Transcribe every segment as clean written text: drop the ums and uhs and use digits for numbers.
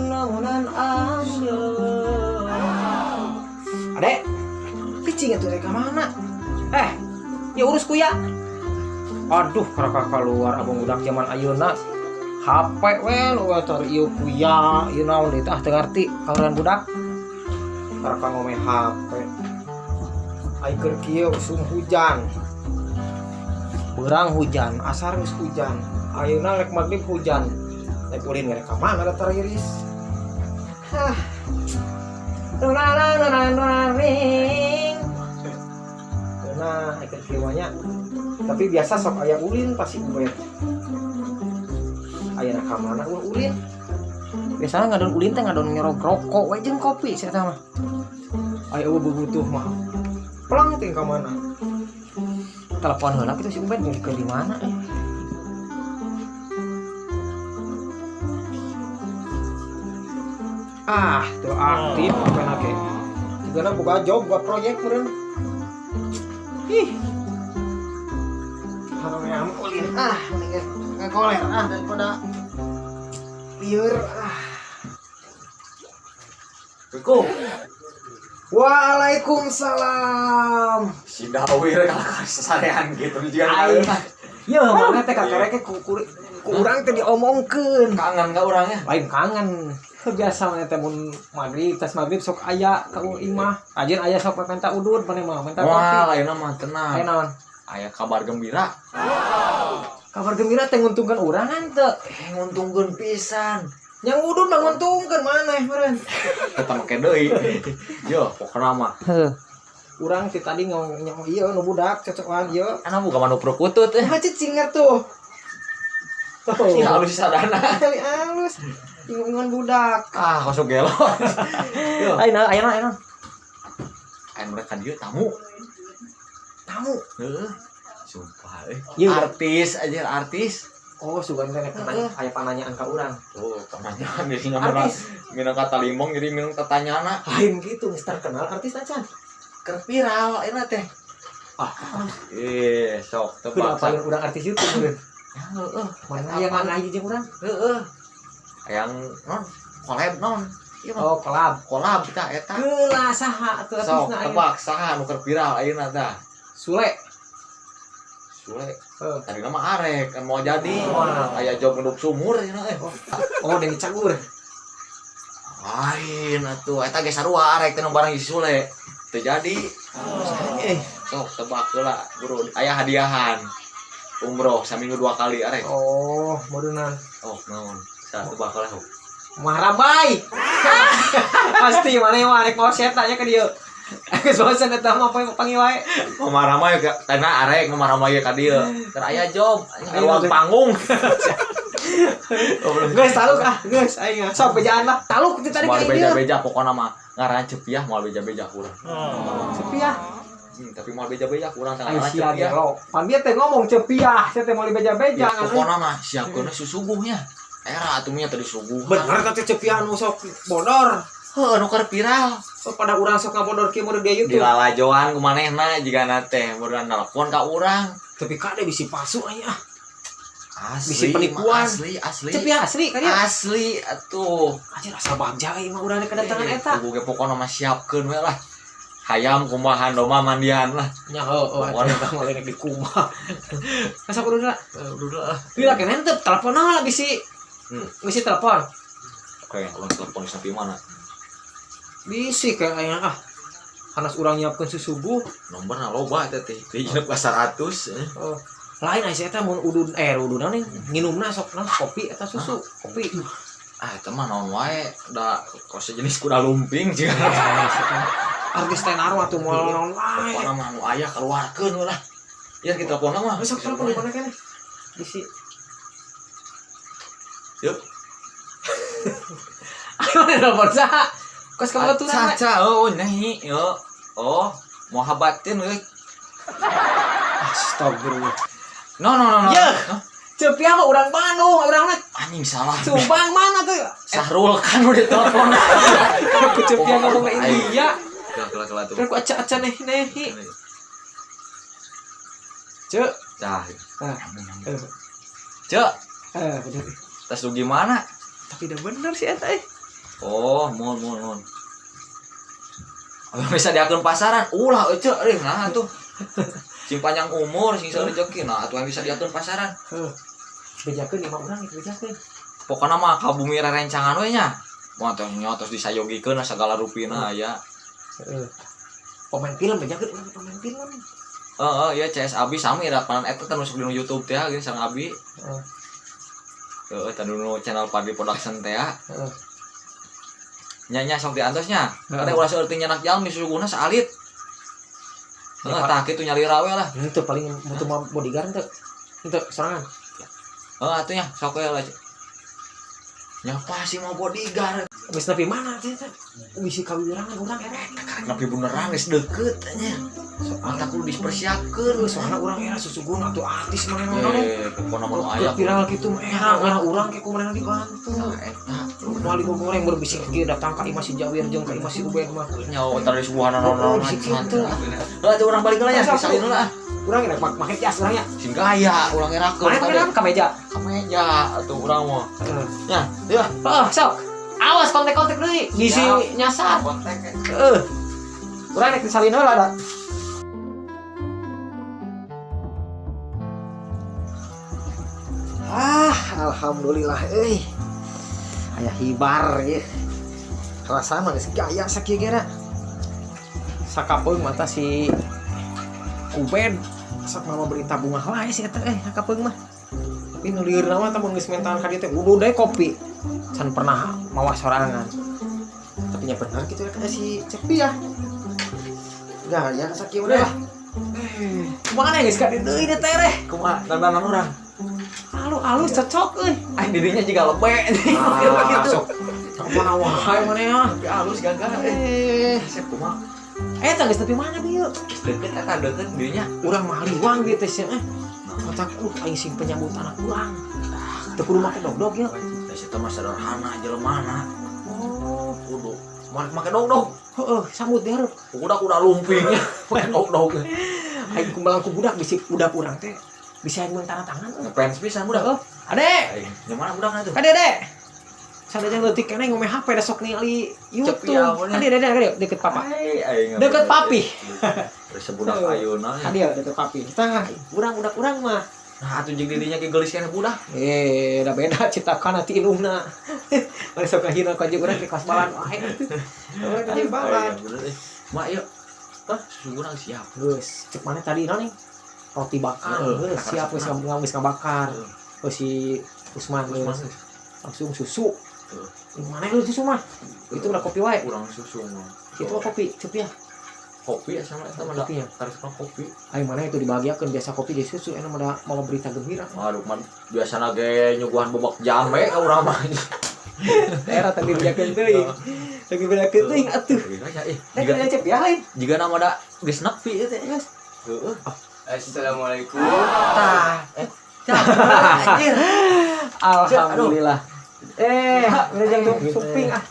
namunan adek picing itu teh kemana ya urus kuya. Aduh karaka keluar abang budak zaman ayeuna HP we cari ieu kuya ieu naon deui tah teu ngarti kauran budak karaka ngomeh HP ai keur kieu usum hujan beurang hujan asar geus hujan ayeuna rek magrib hujan rek ulin rek ka mana da iris nah ikut kieunya tapi biasa sok aya ulin pasti ubet aya ka mana ulin biasanya ngadon ulin teh ngadon ngerok rokok we jeung kopi sia teh mah aya butuh mah pelang teh ka mana telepon heula kitu si ubet ke di mana tuh aktif pena ke digana boga job boga proyek meureun harang ulin mendingan ngagoler daripada lieur Assalamualaikum. Waalaikumsalam. Si Dawir kalau sasarean gitu juga. Iya, mana teh kakereke ku urang teh diomongkeun. Kangen ka urangnya? Lain kangen. Biasa mah teh mun magrib, tas magrib sok aya ka imah. Ajeun aya sok minta udud mane mah minta kopi. Wah, lainna mah tenang. Aya naon? Aya kabar gembira. Kabar gembira teh nguntungkeun urang henteu. Nguntungkeun pisan. Yang udud mah nguntungkeun maneh meureun. Eta make deui. Yo, pokona mah. Heuh. Urang ti tadi ngomong ieu nu budak cocokan ieu. Ana buka manu prokutut teh. Cicing tuh. Si halus sadana. Kali halus. Ingon budak. Kosok gelo. Yo. Ayeuna. Ayeuna mereka dieu tamu. Heeh. Sumpah artis aja artis. Oh, sugan teh aya pananyaan ka urang. Oh, pananyaan jadi ngamana minang kata limong jadi minang pertanyaanna. Lain gitu, mister kenal artis acan. Keur viral eta teh. Sok tebak. Paling urang artis YouTube meureun. Heeh. Mana aya jeung urang? Heeh. Hayang non collab non. Oh, collab kita eta. Geula saha atuh Sok artisna tebak saha nu keur viral ayeuna tah. Sule. Tadi nama arek kan mau jadi. Aya job ngeduk sumur cenah Oh, Deni Cagur. Lain atuh eta ge sarua arek teh nu bareng si Sule. Teu jadi. Sok tebak heula, Bro. Aya hadiahan. Umroh saminggu 2 kali arek. Oh, modunan. Oh, naon? Sa tebak heula. Mahrambai. Pasti mana yang arek mau setanya ke dieu. Geus bosan eta mah panggil wae. Mamarama ya tana arek mamarama ya ka dieu. Keur aya job, ruang panggung. Geus taluk geus aing sok bejaan lah. Taluk teh tadi ka dieu. Moal beja-beja pokona mah ngaran cepiah moal beja-beja urang. Cepiah. Tapi moal beja-beja urang teh ngaran cepiah. Pan bieu teh ngomong cepiah, teh moal beja-beja ngaran. Pokona mah siapkeun susuguhnya. Era atunya teh disuguh. Bener teh cepiah nu sok bodor. Heuh nu keur viral. Pada urang sok ngabodor kieu meureun dia YouTube. Dilalajoan ku manehna jigana teh meureun nelpon ka urang. Tapi kade bisi palsu aya. Asli, bisi penipuan. Asli. Cepiah asli ka dia. Asli atuh. Anjir asa bagja ieu mah urang kedatangan eta. Kudu ge pokona mah siapkeun we lah. Hayam kumahan domba mandian lah. Nya heueuh eta mah rek di kumaha. Asa kudu lah. Bila keneh teh telepon lah bisi. Bisi telepon. Oke, ulang telepon sampai mana? Bisi kayaknya hanas urang nyiapkeun susuguh. Nomborna loba eta teh. Di 100. Oh. Lain aya eta mun udud ududna nih nginumna sok kopi eta susu, kopi. Eta mah naon wae da kose jenis kuda lumping juga. Artis tenar atuh moal naon wae. Pokona mah nu aya keluarkeun lah. Ya kita telepon mah. Sok telepon mana keneh. Bisi. Yuk. Ayo telepon saha? Kos kebetulan. Caca nyahi yo. Oh, mau habatin euy. Astagfirullah. No. Ya. Cepiah mah urang Bandung, urangna anjing salah. Subang mana tuh? Sahrul kan udah telepon. Aku Cepiah ngomong ke India. Kela tuh. Terus aku aca nehi. Cek. Dah. Cek. Bener. Tas lu gimana? Tapi udah bener sih eta Oh, mun. Bisa diakun pasaran. Ulah ece euy nah tuh. Sing panjang umur sing sarejeki nah atuh yang bisa diakun pasaran. Bejakeun 5 urang itu bejakeun. Pokokna mah kabumi rerencangan we nya. Moal teh nyotos disayogikeun sagala rupina aya. Heeh. Pemain film bejakeun urang pemain film. Ya CS Abi sami da panan eta teh masuk di YouTube teh geuning sareng Abi. Tah dulu channel Padi Production teh ya. Nya sok diantosnya. Ada ulah saeuting nyanak jalmi susuguna saalit. Tah kitu nyalira we lah. Itu paling butuh bodyguard teh. Itu sorangan. Atuh nya sok we lah. Nya pasti mau bodyguard. Geus nepi mana teh? Bisi kawirangan urang era. Nepi beneran geus deukeut nya. Mata kudu dipersiapkeun. Soalna urang era susuguna atuh artis mah. Pokona mun aya viral kitu mah era ngana urang ke kumaha dibantu. Eta Wali goreng berbisik kieu datang ka Imah si Jawir jeung ka Imah si Ubed mah. nyawa tadi subuhana naon kitu. Heuh urang balik heula nya salina lah. Urang rek make jas urang nya. Sing gaya urang ngerakeun. Mana pakai ka meja? Ka meja atuh urang mah. Nya, Heeh, sok. Awas kontek-kontek deui. Bisi nyasar. Kontek. Heeh. Urang rek disalin heula da. Alhamdulillah euy. Aya hibar ieu. Rasana geus gaya sakieu ge na. Sakapeung mata si Ubed sok mama berita bunga wae sih eta sakapeung mah. Tapi nu lieur mah tah mun geus mental ka dieu teh udah deui kopi. Can pernah mawa sorangan. Tapi nya bener kitu ya si Cepi ya. Gaya sakieu udah lah. Kumaha geus ka dieu deui teh teh. Kumaha dandanan urang? Alus cocok euy. Dirinya juga lebe Gitu. Kumaha wae maneh ah. halus gagah sep kumaha Eta geus nepi mana dieu? deket eta deket dinya Urang mah haliwang gitu sih otak aing sing penyambut anak urang. Teu kudu make dog-dog ya. eta mah sederhana jelemana Oh, kudu make dog-dog heeh, sambut dihareup. udah lumping make dog-dog Aing kumbalang ku budak bisi budak urang teh bisa aing mentara tangan. ngefans pisan budak Ade, nya mana budakna tuh Ade. Sadaya leutik keneh ngomeh HP da sok ningali YouTube. Ade deket papa. Deket papi. Terus budak ayeuna Ade deket papi. Tah, budak urang mah. nah atuh jeung dirinya ge geulis kana budak Da beda citakan ti ilungna. Mari sok kahina ka jeung urang ke kelas balan wae. Urang ka jeung balan. mak ieu sungguh siap Geus, cek mana tadi nih? Roti bakar, geus siap geus ngabakar. Si Usman langsung susu. Mana lu susu mah? Itu udah kopi wae. kurang susu mah Itu kopi, cepi ya. kopi ya sama eta mah Kopi ya. harus kopi Ayo mana itu dibagiakeun biasa kopi jadi susu enak mah mau berita gembira. aduh man biasana ge nyuguhan bobok jame ka urang mah Daerah tadi dibagiakeun teuing. Lagi bedakeun teuing atuh. Jika cepi ya lain. jika nama da geus nepi ieu teh Geus. heeh Assalamualaikum. Tah. anjir Alhamdulillah. Udah jangan suping ah.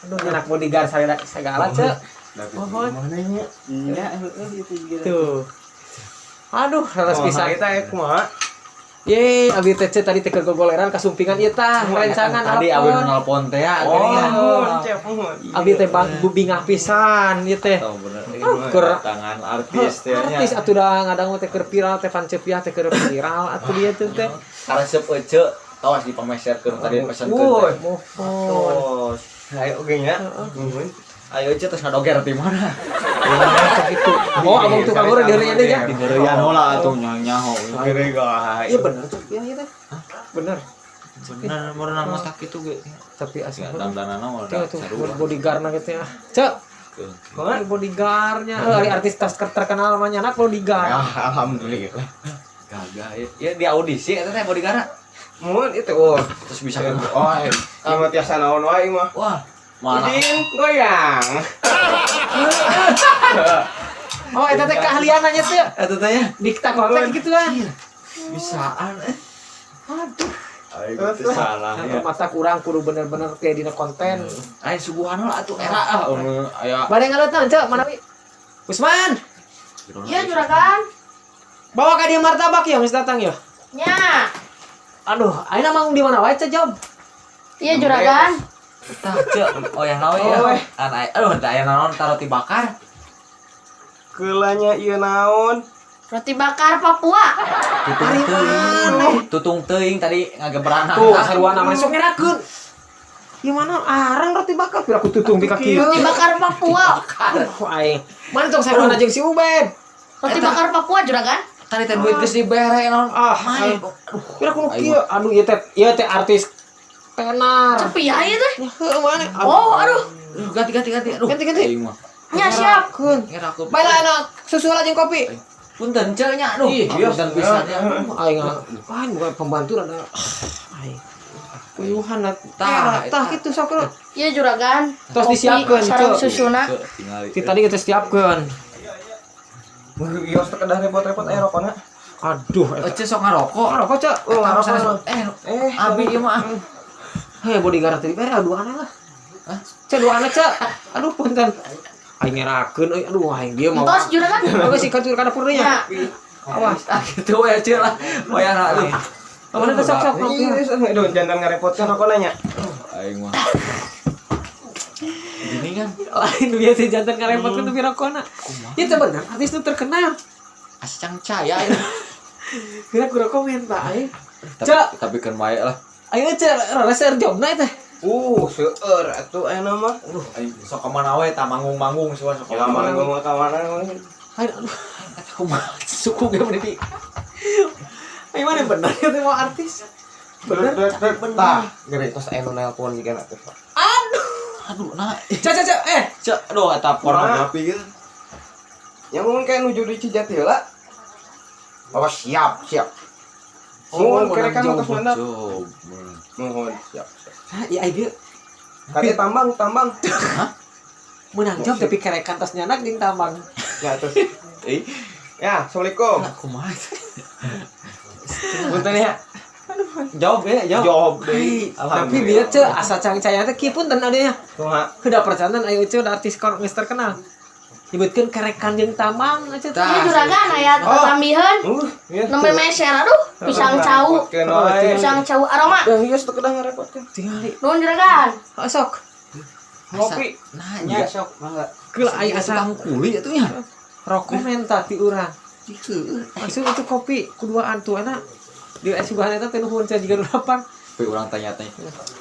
Aduh nyenak bodyguard segala cek. Mohon. Mananya? Iya, itu juga. Tuh. Aduh, harus bisa kita kumaha? Ye, abdi teh tadi teh kegogoleran kasumpingan ieu tah rencangan tadi abdi nelpon teh ya abdi teh bingah pisan ieu teh. tahu bener Keur tangan artis teh nya artis atuh da ngadangu teh keur viral teh pancepiah teh keur viral atuh dia teh teh. karesep ece awas dipameserkeun tadi pesankeun Woi, teh mohon. Ayo oke nya. ayo ece tos ngadoger di mana Gitu. Oh, abang tukang urang dieureun deui ya. di geureuyan heula atuh nyaho Kere guys. Iya bener tuh, ya ieu teh. Bener. bener merenang matak itu ge Tapi asli dandanana mah Tuh tuh bodyguardna gitu ya. Cek. Kok bodyguardnya ari artis terkenal mah nyanak bodyguard. Alhamdulillah. gagah ya di audisi eta teh bodyguard Mun itu terus bisa oh, amat tiasa naon wae mah. wah mana Udin goyang. Oh, eta teh keahlianna nya teh. eta teh ya Dikta konten gitu kan. bisaan Aduh, ayo itu salah ya mata kurang kudu bener-bener kayak dina konten. ayo suguhan lah atuh era aya Bade ngaleutna cek mana wi? Usman, Iya juragan. bawa ka dia martabak ya geus datang ya. Nya. Aduh, ayeuna manggung di mana wae cek job. Iya juragan. Tah, cek. Oh, yang naon ya? Aduh, da aya naon taruh ti bakar. Keulanya ieu naon? Roti bakar Papua. Tutung teuing tadi ngagebrangan. Tuh, sarua namanya sok ngerakeun. Ieu mana arang roti bakar pira aku tutung di kaki. Roti bakar Papua. Aing. Mana tong sarua jeung si Ubed. Roti bakar Papua juragan. Tadi teh duit geus dibere naon. Main. Pira kudu kieu. Aduh ieu teh artis tenar. Cepi ya ieu teh. Heuh mana? Oh, aduh. Ganti. Aduh. Ganti. Aing mah. Nya siap. Ngerakeun. Baiklah anak, susul aja kopi. Punten cenah nya. Aduh, punten pisan ya. Aing bukan pembantu ada. Aing. Puyuhan Tah, tah kitu sok. Ieu juragan. Tos Kopi disiapkeun, sareng Cuk. susuna. Ti tadi kita siapkeun. Gios teh kedah repot-repot aya rokona. Aduh, Ece sok ngarokok. rokok cak. Ngarokok. Abi ieu mah. Heh bodyguard tadi bere aduan lah. Hah? Cak duaan cak. Aduh punten. Aing ngerakeun euy aduh aing dia mau. Entos juragan. Oke sih katur kada purnya. Ya. Awas. Gitu we Ece lah. Wayah aduh. Mana teh sok-sok Iya, aduh jantan ngarepotkeun rokona nya. Aing mah. Ini kan Lain biasa jantan ngarepotkeun tuh rokona. Ieu teh bener artis nu terkenal. Ascang caya. Kira kurang komentar aing. Tapi kan wae lah. Aing cak reser jobna teh. Seueur atuh aya mah. Aduh, aing sok ka mana we ta manggung-manggung sok sok. Ya mana gua mau ka mana. Aduh. Eta kumaha suku ge meni. Aing mana bener ya teh mau artis. Bener. Tah, geureun tos aya nu nelpon jiga atuh. Aduh, nah. Cak Cek, aduh eta pornografi gitu. Yang mungkin kayak nuju di Cijati heula. Oh, siap. Oh, Mun kerekan menang tos mandap. Coba. Mohon siap. Iya ieu Kade tambang. menang job tapi kerekan tos nyanak jeung tambang. Ya terus. Ya, Assalamualaikum. kumaha. Punten ya. Jawab ya, jawab. Jawab deui. Tapi Alhamdulillah. bieu teh asa cang-caya teh kieu punten ade nya. Kumaha? Heuda percanan aya teh artis geus terkenal. Nyebutkeun kerekan jeung tambang aja teh. Ieu juragan aya tambiheun. Iya. Nembe meser aduh, pisang cau. Pisang cau aroma. Dah geus teu kedah ngarepotkeun. Tingali. Nuhun juragan. Sok. Ngopi. Nanya sok mangga. Geula aya asa tukang kuli atuh nya. rekomenda ti urang. Maksud itu kopi kuduaan tuh enak. Di asuhan eta teh nuhun ca jiga lapang. Tapi urang tanya-tanya.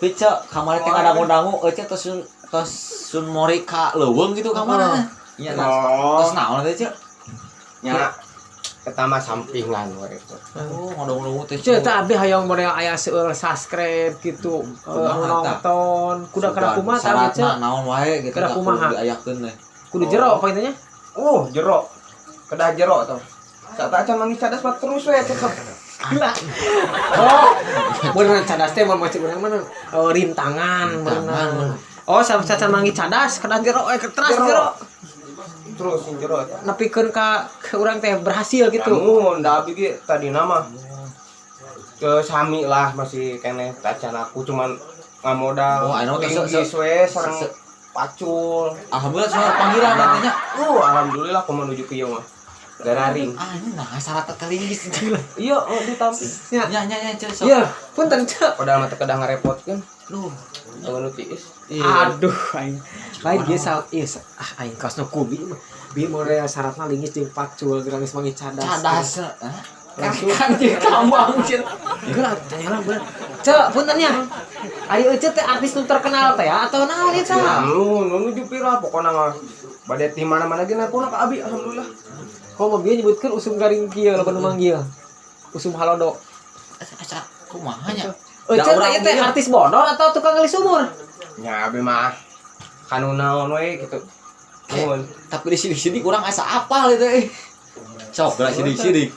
Teu cek kamari teh ngadangu-dangu ece tos sun mori ka leuweung gitu kamarna. Iya nah. Tos naon teh cek? Nya eta mah sampingan we. Oh, ngadang-dangu teh. Ceu teh abdi hayang model aya seueur subscribe gitu. Nonton kuda kada kumaha tah syaratna naon wae gitu. Kada kumaha. Diayakeun teh. Kudu jero apa intinya? Jero. Kedah jero tuh. Saat acan manggis cadas mah terus we cekep. Gila. Oh, beneran cadas teh mau macam urang mana? Oh, rintangan beneran. Oh, sacan manggi cadas kada jero keteras jero. Terus jero eta. Nepikeun ka urang teh berhasil gitu. Namun da abi ge tadi nama. Ke sami lah masih keneh tacan aku cuman ngamodal. Oh, anu teh linggis we sareng pacul. Alhamdulillah soal panggilan nantinya. Alhamdulillah aku menuju ke ieu mah. Gararing. Nah, syarat terlinggis gila. Iya, ditampi. Nya cek sok. Iya, punten cek. Padahal mah teu kedah ngarepotkeun. Duh. Anu tiis. Aduh, aing. Lain dia aing kaosna kubi mah. Bi model syaratna linggis jeung pacul geus mangi cadas. Cadas. Langsung Kan jeung tambang cek. Geura tanya lah bener. Cek, punten nya. Ayo teh artis nu terkenal teh ya atau naon ieu cah? Nuju pira pokona mah bade ti mana-mana ge nelpon ka abi alhamdulillah. Kau mau dia nyebutkan usum garing kieu loba nu manggil. Usum halodo. Asa kumaha nya? Cek ieu teh artis bodor atau tukang gali sumur? Nya abi mah kanu naon we kitu. Nuhun. Tapi di sidik-sidik urang asa apal itu Sok geura sidik-sidik.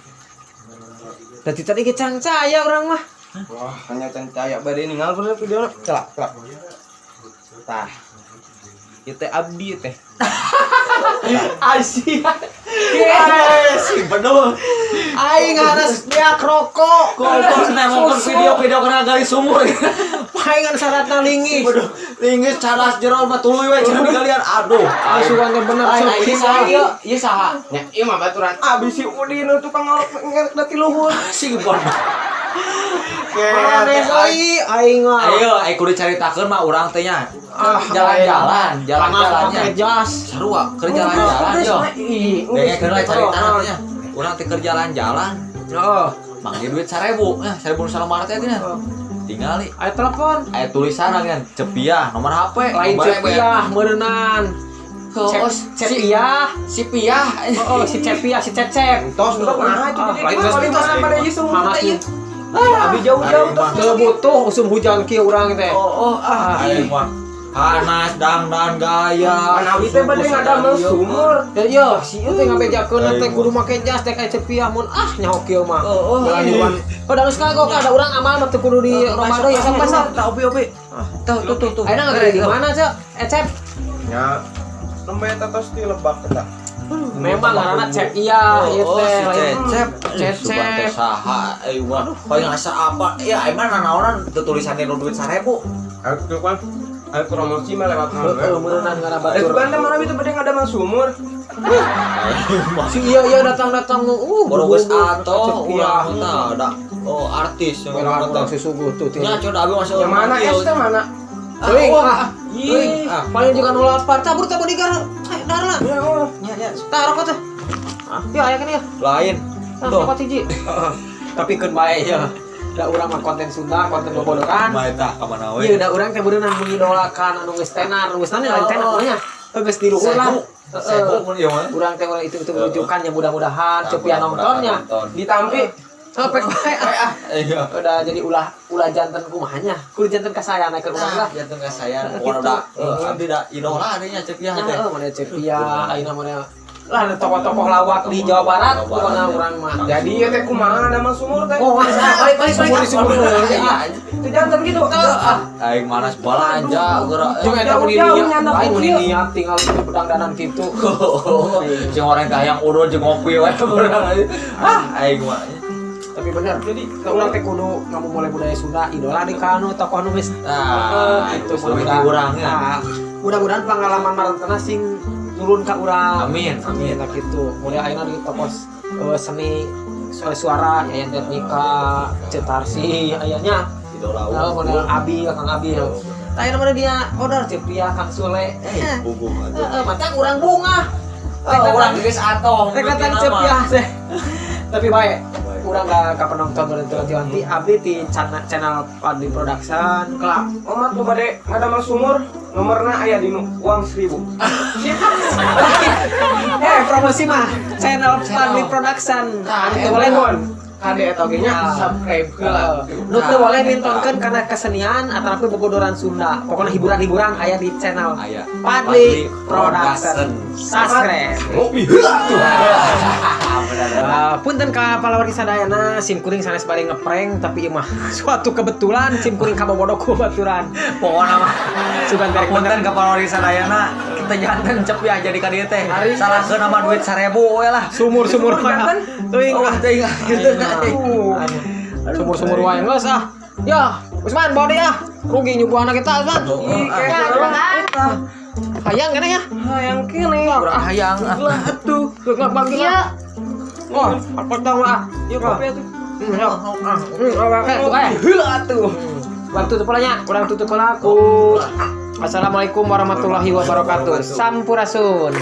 Tadi ge cang-caya urang mah. Wah, hanya caya bade ninggal bener video celak. Tah. Ieu teh abdi teh. Asia. Si bener. Aing harus dia rokok. Kok nemongkeun video-video kana gali sumur. Paingan syaratna linggis. Waduh, linggis cadas jero mah tuluy we cenah digalian. Aduh, Asuhan teh bener Aing sok. saha ieu? Ieu saha? Nya ieu mah baturan abi si Udin tukang ngorok ngerek da ti luhur. Si bon. Mana deui aing mah. Ayo, kudu caritakeun mah urang teh nya. Jalan-jalan, jalan-jalannya. Pakai jas. Sarua, keur jalan-jalan yo. Dengekeun we carita teh nya. Urang teh keur jalan-jalan. Heeh. Mangge duit 1000. Nya 1000 nu salamar teh nya. Tingali. Aya telepon. Aya tulisan kan Cepiah nomor HP. Lain Cepiah meureunnan. Cepiah. Si Piah. Oh, si Cepiah, si Cecep. Tos untuk nah itu Lain tos pada isu teh. abi jauh-jauh Teu butuh usum hujan kieu urang teh. Aing mah panas dangdan gaya. abi teh bade ngadamel sumur Ya si ieu teh ngabejakeun teh kudu make jas teh kayak Cepiah mun nyaho kieu mah. Jalan-jalan. Padahal geus kagok ada urang amal mah teu kudu di rumah deui ya sampai sa. Tak opi. Tuh. Ayeuna ngagere di mana, Cek? Cep. nya lembet atas di lebak eta Memang ngaranna Cepiah ieu teh. Cecep. Saha? Waduh, paling asa apa? Ya, emang nanaonan tulisannya nu duit 1000. aku kan aku promosi mah lewat Heeh, meureunnan ngaran Itu batur. kan teh mana itu bade ngadamel sumur Si iya datang-datang Borobos atoh Cepiah. urang teh ada artis yang Orang urang si suguh tuh. nya coba abi masuk yang mana es teh mana Teuing, Ih, paling juga 08 cabur teh bodyguard. Dar lah. nya Tah rokok teh. Ya aya kan ya. lain. Tuh, rokok hiji. Tapi keun bae ya. Da urang mah konten Sunda, konten bobodokan. Mah eta ka mana we? Ieu da urang teh beunang mengidolakan anu geus tenar, nu geus lain tenar nya. Geus di luhur lah. Sehu mun ieu mah. Urang teh itu rujukan ya mudah-mudahan Cepiah nontonnya. ditampi Sampai bae. Iya. Udah jadi ulah janten kumahanya. Kudu janten kasayana keur urang lah. Jantung ka saya, pokona udah abdi da idola adanya Cepiah teh. Heeh, mana Cepiah, ayeuna mana lah ada tokoh-tokoh lawak di Jawa Barat pokona urang mah. jadi ya teh kumaha damel sumur teh Oh, balik sumur. itu jantan gitu Aing manas balanja geura. Jeung eta mun niat, aing mun niat tinggal di pedangdanan kitu. Jeung orang kahayang urut jeung ngopi we. Aing mah. Tapi bener, jadi urang teh kudu ngamu mulai budaya Sunda, idola di kanu tokoh nu geus Itu sampai urang ya. Mudah-mudahan pengalaman marantana sing nurun ka urang. Amin. Lah gitu. Mulai ayeuna di tokoh seni suara Yayan Tetnika, Cetarsi ayanya. Idola Nah, model Abi, Kang Abi. Ayeuna mana dia order Cepiah, Kang Sule. bubuh. Mata urang bunga. Urang geus atong. Rek datang Cepiah teh. Tapi bae. Urang ka penonton berarti Abi di channel Padli Production. kelak omat tuh bade ngadamel sumur nomorna aya di uang 1000 Promosi mah channel Padli Production. Itu boleh mon. kade eta oge nya subscribe heula Nu teu boleh mintonkeun karena kesenian ataupun bobodoran Sunda. Pokoknya hiburan-hiburan aya di channel Aya. Padli Production. Subscribe. Ngopi. Punten ka palawargi sadayana sim kuring sanes bari ngeprank tapi ieu mah suatu kebetulan sim kuring kabobodok ku baturan. Pokona mah Sugan terek punten ka palawargi sadayana kita janten Cepiah jadi ka dieu teh. Salahkeun nama duit 1000 we lah. sumur-sumur wae. Teuing Teuing gitu. Sumur-sumur wae geus ah. Ya, Usman bawa dia. Rugi nyuguhana kita Usman. Hayang kene ya. hayang kene Urang hayang. Lah atuh, geus bagi. Iya. Oh, apa tahu lah. Yuk kopi atuh. Oke, tuh kae. heula atuh Waktu tutup polanya, kurang tutup polaku. Assalamualaikum warahmatullahi wabarakatuh. Sampurasun.